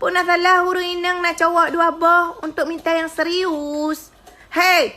Pun nak salah huruf inang nak cowok dua bah untuk minta yang serius. Hei,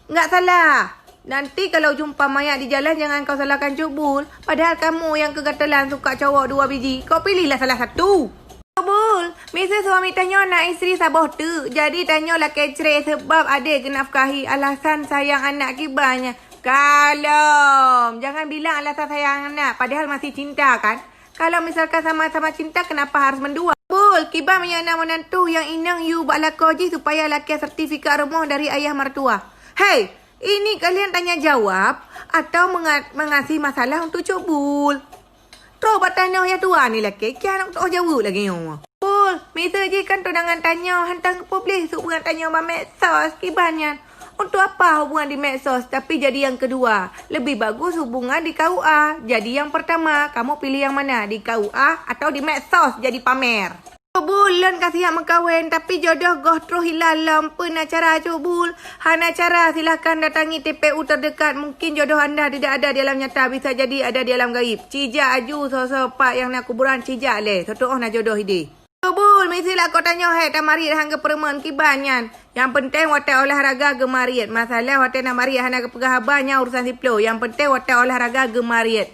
enggak salah. Nanti kalau jumpa mayat di jalan jangan kau salahkan Cubul. Padahal kamu yang kegatelan suka cowok 2 biji. Kau pilihlah salah satu. Cubul, misal suami tanya nak isteri sabah tu. Jadi tanyalah kecere sebab ada kena nafkahi alasan sayang anak kibarnya. Kalau jangan bilang alasan sayang anak padahal masih cinta kan. Kalau misalkan sama-sama cinta kenapa harus mendua? Cubul, kibar menyana menantu yang inang you buat lakoji supaya laki sertifikat rumah dari ayah mertua. Hei, ini kalian tanya jawab atau mengasih masalah untuk Cubul? Terus buat tanya ya tua ni laki. Kian nak jawab lagi yang. Cubul, misal je kan tunangan tanya hantar ke publik hubungan tanya sama medsos kibarnya. Untuk apa hubungan di medsos tapi jadi yang kedua? Lebih bagus hubungan di KUA. Jadi yang pertama, kamu pilih yang mana? Di KUA atau di medsos jadi pamer? Bulan kasih yang mengkahwin tapi jodoh goh terus hilang lampu acara Cubul. Hana cara silahkan datangi TPU terdekat. Mungkin jodoh anda tidak ada di alam nyata, bisa jadi ada di alam gaib. Cijak aju sosopak yang nak kuburan cijak le. Sotoh nak jodoh ide. Cubul, mestilah kau tanya hai tak marit hangga perempuan kibanyan. Yang penting watak olahraga gemarit. Masalah watak nak marit hana kepegahabannya urusan siplo. Yang penting watak olahraga gemarit.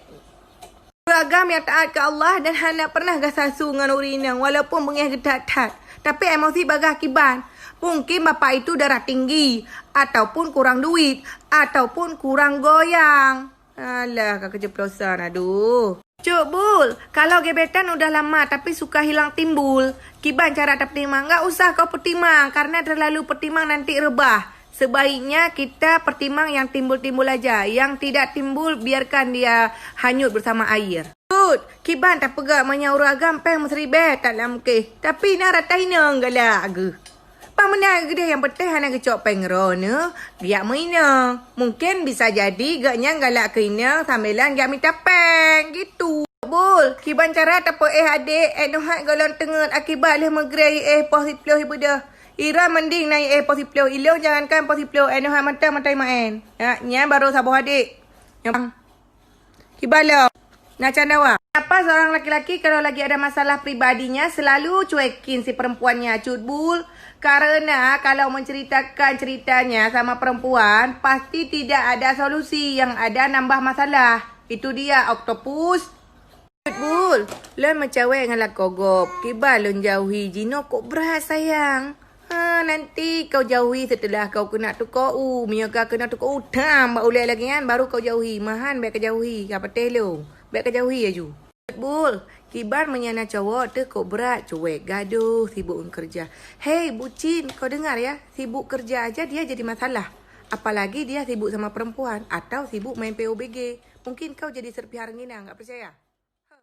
Beragam yang taat ke Allah dan hana pernah gasasu dengan urinang walaupun bengih getat-tat. Tapi emosi bagah kiban. Mungkin bapak itu darah tinggi ataupun kurang duit ataupun kurang goyang. Alah, kau keceplosan. Aduh. Cubul, kalau gebetan udah lama tapi suka hilang timbul. Kiban cara tak pertimang. Enggak usah kau pertimang karena terlalu pertimang nanti rebah. Sebaiknya kita pertimang yang timbul-timbul aja. Yang tidak timbul, biarkan dia hanyut bersama air. Good. Kiban tak pegak menyaur agam peng mesribet tak lamkeh. Tapi nak ratai nang galak. Pamenang gede yang penting hana kecok pengrona. Biar maina. Mungkin bisa jadi gaknya galak kena sambilan gak minta peng. Gitu. Bul, kiban cara tak apa adik. Nohat golong tengah akibat leh megrei positif ibadah. Ira mending naik posiplo. Ilo jangankan posiplo. Nohat mata-mata main. Nya baru sabuh adik. Yang kibala. Nak candawa. Kenapa seorang laki-laki kalau lagi ada masalah pribadinya selalu cuekin si perempuannya Cubul? Karena kalau menceritakan ceritanya sama perempuan pasti tidak ada solusi, yang ada nambah masalah. Itu dia oktopus. Cubul, lon mencawek dengan lakogop. Kibar lon jauhi jino kok berat sayang. Nanti kau jauhi setelah kau kena tukar Miyaka kena tukar tam ulai lagi kan baru kau jauhi. Mahan baik kau jauhi. Apa telo? Baik kau jauhi aja. Bul, kibar menyana cowok tu kok berat, cuek, gaduh, sibuk kerja. Hei, bucin, kau dengar ya, sibuk kerja aja dia jadi masalah. Apalagi dia sibuk sama perempuan atau sibuk main PUBG. Mungkin kau jadi serpihan ngina, enggak percaya?